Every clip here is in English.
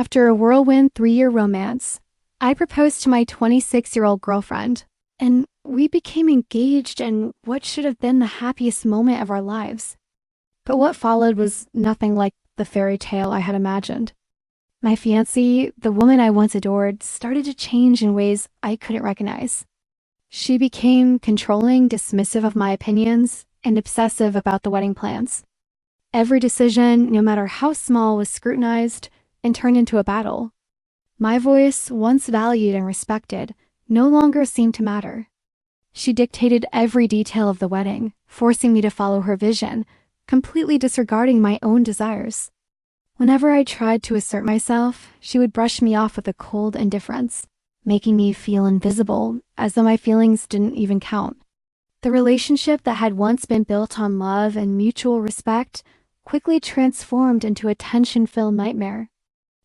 After a whirlwind 3-year romance, I proposed to my 26-year-old girlfriend, and we became engaged in what should have been the happiest moment of our lives. But what followed was nothing like the fairy tale I had imagined. My fiancée, the woman I once adored, started to change in ways I couldn't recognize. She became controlling, dismissive of my opinions, and obsessive about the wedding plans. Every decision, no matter how small, was scrutinized and turned into a battle. My voice, once valued and respected, no longer seemed to matter. She dictated every detail of the wedding, forcing me to follow her vision, completely disregarding my own desires. Whenever I tried to assert myself, she would brush me off with a cold indifference, making me feel invisible, as though my feelings didn't even count. The relationship that had once been built on love and mutual respect quickly transformed into a tension-filled nightmare.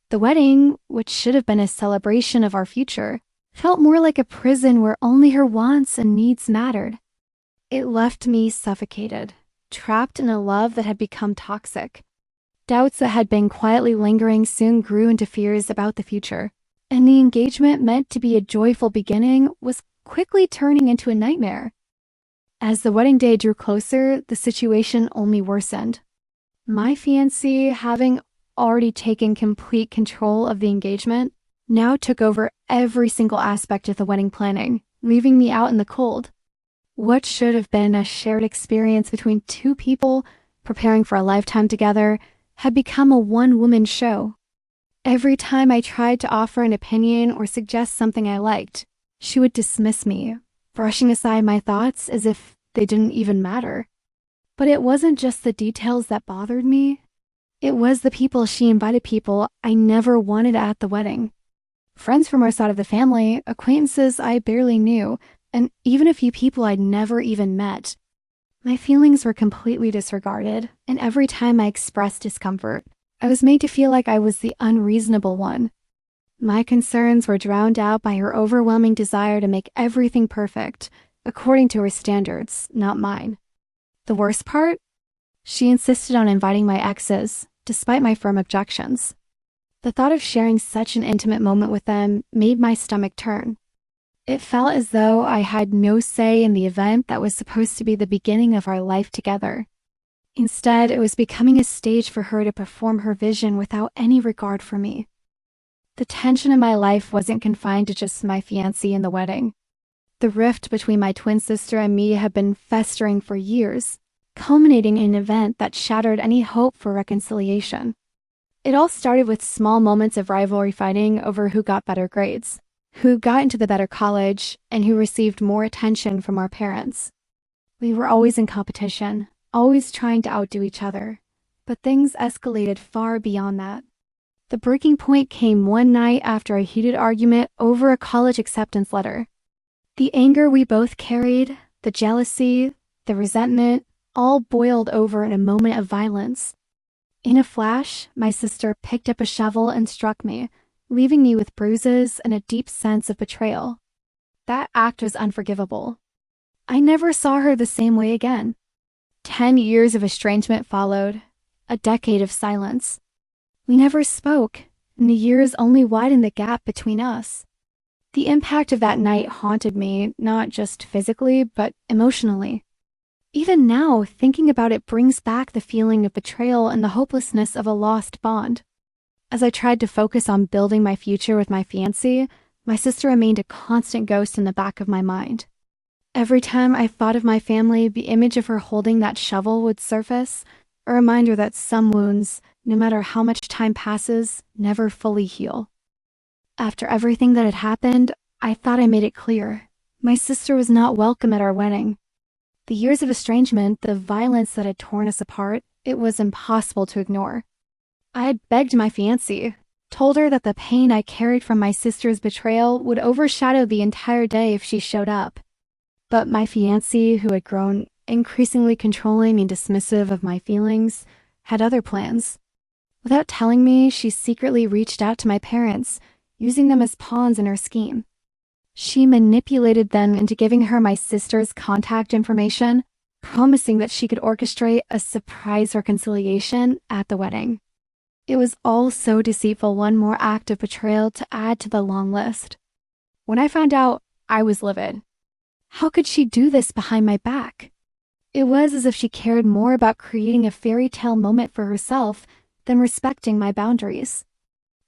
The wedding, which should have been a celebration of our future, felt more like a prison where only her wants and needs mattered. It left me suffocated, trapped in a love that had become toxic. Doubts that had been quietly lingering soon grew into fears about the future, and the engagement meant to be a joyful beginning was quickly turning into a nightmare. As the wedding day drew closer, the situation only worsened. My fiancé, having already taken complete control of the engagement, now took over every single aspect of the wedding planning, leaving me out in the cold. What should have been a shared experience between two people preparing for a lifetime together had become a one-woman show. Every time I tried to offer an opinion or suggest something I liked, she would dismiss me, brushing aside my thoughts as if they didn't even matter. But it wasn't just the details that bothered me. It was the people she invited, people I never wanted at the wedding. Friends from our side of the family, acquaintances I barely knew, and even a few people I'd never even met. My feelings were completely disregarded, and every time I expressed discomfort, I was made to feel like I was the unreasonable one. My concerns were drowned out by her overwhelming desire to make everything perfect, according to her standards, not mine. The worst part? She insisted on inviting my exes, despite my firm objections. The thought of sharing such an intimate moment with them made my stomach turn. It felt as though I had no say in the event that was supposed to be the beginning of our life together. Instead, it was becoming a stage for her to perform her vision without any regard for me. The tension in my life wasn't confined to just my fiancé and the wedding. The rift between my twin sister and me had been festering for years, culminating in an event that shattered any hope for reconciliation. It all started with small moments of rivalry fighting over who got better grades, who got into the better college, and who received more attention from our parents. We were always in competition, always trying to outdo each other, but things escalated far beyond that. The breaking point came one night after a heated argument over a college acceptance letter. The anger we both carried, the jealousy, the resentment, all boiled over in a moment of violence. In a flash, my sister picked up a shovel and struck me, leaving me with bruises and a deep sense of betrayal. That act was unforgivable. I never saw her the same way again. 10 years of estrangement followed, a decade of silence. We never spoke, and the years only widened the gap between us. The impact of that night haunted me, not just physically, but emotionally. Even now, thinking about it brings back the feeling of betrayal and the hopelessness of a lost bond. As I tried to focus on building my future with my fiancé, my sister remained a constant ghost in the back of my mind. Every time I thought of my family, the image of her holding that shovel would surface, a reminder that some wounds, no matter how much time passes, never fully heal. After everything that had happened, I thought I made it clear. My sister was not welcome at our wedding. The years of estrangement, the violence that had torn us apart, it was impossible to ignore. I had begged my fiancée, told her that the pain I carried from my sister's betrayal would overshadow the entire day if she showed up. But my fiancé, who had grown increasingly controlling and dismissive of my feelings, had other plans. Without telling me, she secretly reached out to my parents, using them as pawns in her scheme. She manipulated them into giving her my sister's contact information, promising that she could orchestrate a surprise reconciliation at the wedding. It was all so deceitful, one more act of betrayal to add to the long list. When I found out, I was livid. How could she do this behind my back? It was as if she cared more about creating a fairy tale moment for herself than respecting my boundaries.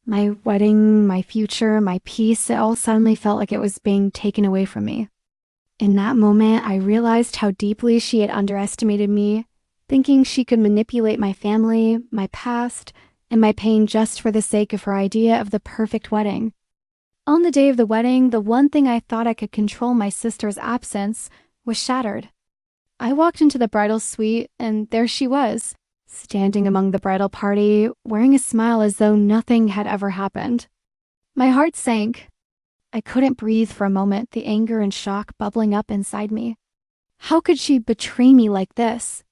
My wedding, my future, my peace, it all suddenly felt like it was being taken away from me. In that moment, I realized how deeply she had underestimated me, thinking she could manipulate my family, my past, and my pain just for the sake of her idea of the perfect wedding. On the day of the wedding, the one thing I thought I could control, my sister's absence, was shattered. I walked into the bridal suite, and there she was, standing among the bridal party, wearing a smile as though nothing had ever happened. My heart sank. I couldn't breathe for a moment, the anger and shock bubbling up inside me. How could she betray me like this?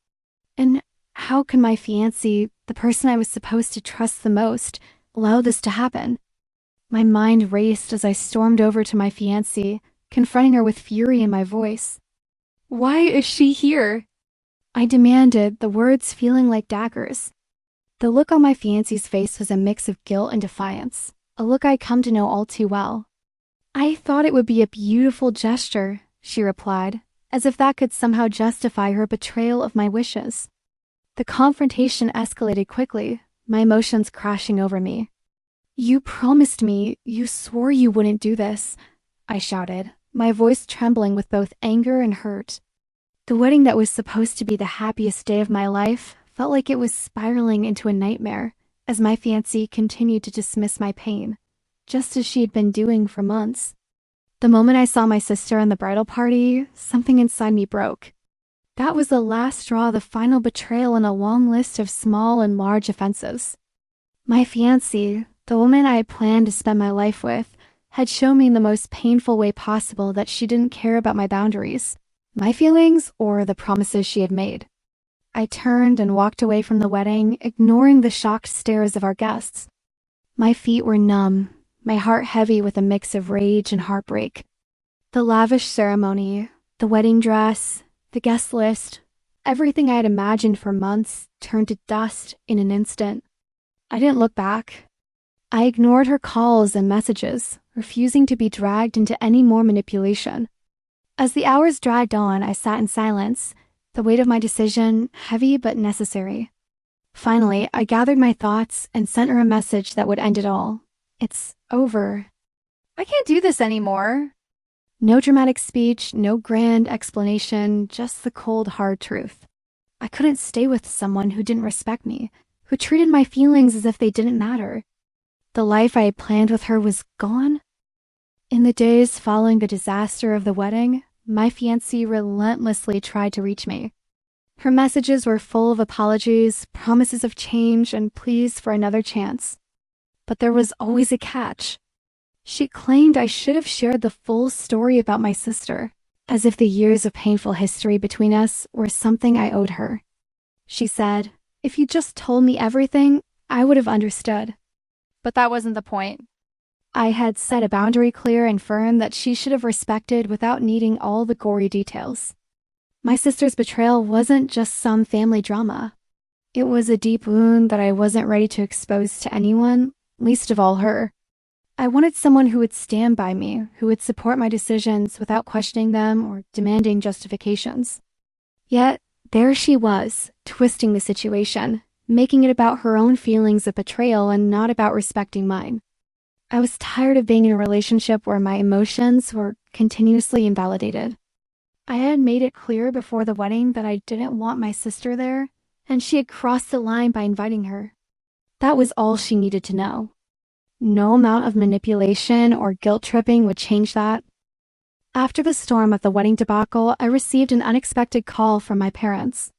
And how could my fiancé, the person I was supposed to trust the most, allow this to happen? My mind raced as I stormed over to my fiancé, confronting her with fury in my voice. "Why is she here?" I demanded, the words feeling like daggers. The look on my fiancé's face was a mix of guilt and defiance, a look I'd come to know all too well. "I thought it would be a beautiful gesture," she replied, as if that could somehow justify her betrayal of my wishes. The confrontation escalated quickly, my emotions crashing over me. "You promised me, you swore you wouldn't do this," I shouted, my voice trembling with both anger and hurt. The wedding that was supposed to be the happiest day of my life felt like it was spiraling into a nightmare as my fiancé continued to dismiss my pain, just as she had been doing for months. The moment I saw my sister in the bridal party, something inside me broke. That was the last straw, the final betrayal in a long list of small and large offenses. My fiancé, the woman I had planned to spend my life with, had shown me in the most painful way possible that she didn't care about my boundaries, my feelings, or the promises she had made. I turned and walked away from the wedding, ignoring the shocked stares of our guests. My feet were numb, my heart heavy with a mix of rage and heartbreak. The lavish ceremony, the wedding dress, the guest list, everything I had imagined for months turned to dust in an instant. I didn't look back. I ignored her calls and messages, refusing to be dragged into any more manipulation. As the hours dragged on, I sat in silence, the weight of my decision heavy but necessary. Finally, I gathered my thoughts and sent her a message that would end it all. "It's over. I can't do this anymore." No dramatic speech, no grand explanation, just the cold, hard truth. I couldn't stay with someone who didn't respect me, who treated my feelings as if they didn't matter. The life I had planned with her was gone. In the days following the disaster of the wedding, my fiancé relentlessly tried to reach me. Her messages were full of apologies, promises of change, and pleas for another chance. But there was always a catch. She claimed I should have shared the full story about my sister, as if the years of painful history between us were something I owed her. She said, "If you just told me everything, I would have understood." But that wasn't the point. I had set a boundary clear and firm that she should have respected without needing all the gory details. My sister's betrayal wasn't just some family drama. It was a deep wound that I wasn't ready to expose to anyone, least of all her. I wanted someone who would stand by me, who would support my decisions without questioning them or demanding justifications. Yet, there she was, twisting the situation, making it about her own feelings of betrayal and not about respecting mine. I was tired of being in a relationship where my emotions were continuously invalidated. I had made it clear before the wedding that I didn't want my sister there, and she had crossed the line by inviting her. That was all she needed to know. No amount of manipulation or guilt tripping would change that. After the storm of the wedding debacle, I received an unexpected call from my parents.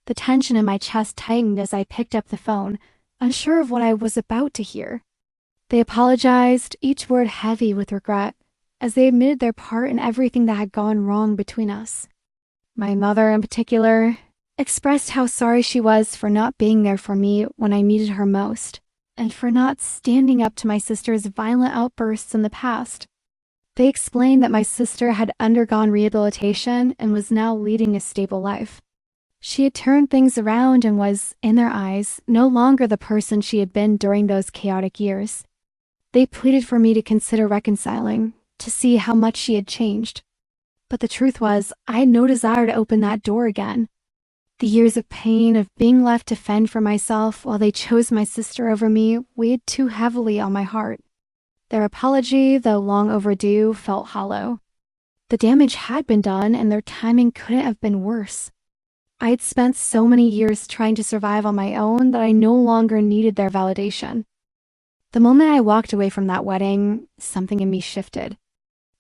The tension in my chest tightened as I picked up the phone, unsure of what I was about to hear. They apologized, each word heavy with regret, as they admitted their part in everything that had gone wrong between us. My mother, in particular, expressed how sorry she was for not being there for me when I needed her most, and for not standing up to my sister's violent outbursts in the past. They explained that my sister had undergone rehabilitation and was now leading a stable life. She had turned things around and was, in their eyes, no longer the person she had been during those chaotic years. They pleaded for me to consider reconciling, to see how much she had changed. But the truth was, I had no desire to open that door again. The years of pain, of being left to fend for myself while they chose my sister over me, weighed too heavily on my heart. Their apology, though long overdue, felt hollow. The damage had been done, and their timing couldn't have been worse. I had spent so many years trying to survive on my own that I no longer needed their validation. The moment I walked away from that wedding, something in me shifted.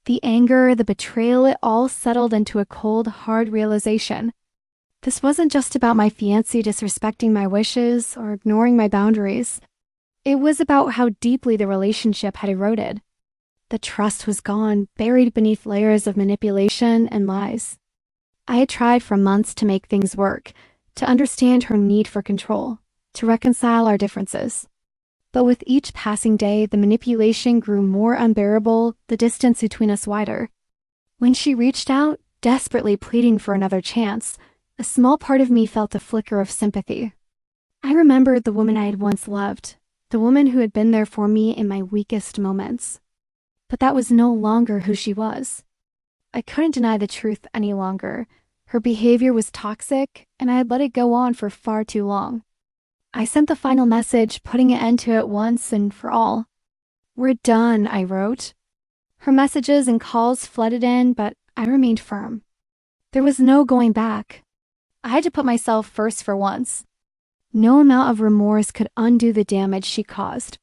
The anger, the betrayal, it all settled into a cold, hard realization. This wasn't just about my fiancé disrespecting my wishes or ignoring my boundaries. It was about how deeply the relationship had eroded. The trust was gone, buried beneath layers of manipulation and lies. I had tried for months to make things work, to understand her need for control, to reconcile our differences. But with each passing day, the manipulation grew more unbearable, the distance between us wider. When she reached out, desperately pleading for another chance, a small part of me felt a flicker of sympathy. I remembered the woman I had once loved, the woman who had been there for me in my weakest moments. But that was no longer who she was. I couldn't deny the truth any longer. Her behavior was toxic, and I had let it go on for far too long. I sent the final message, putting an end to it once and for all. "We're done," I wrote. Her messages and calls flooded in, but I remained firm. There was no going back. I had to put myself first for once. No amount of remorse could undo the damage she caused.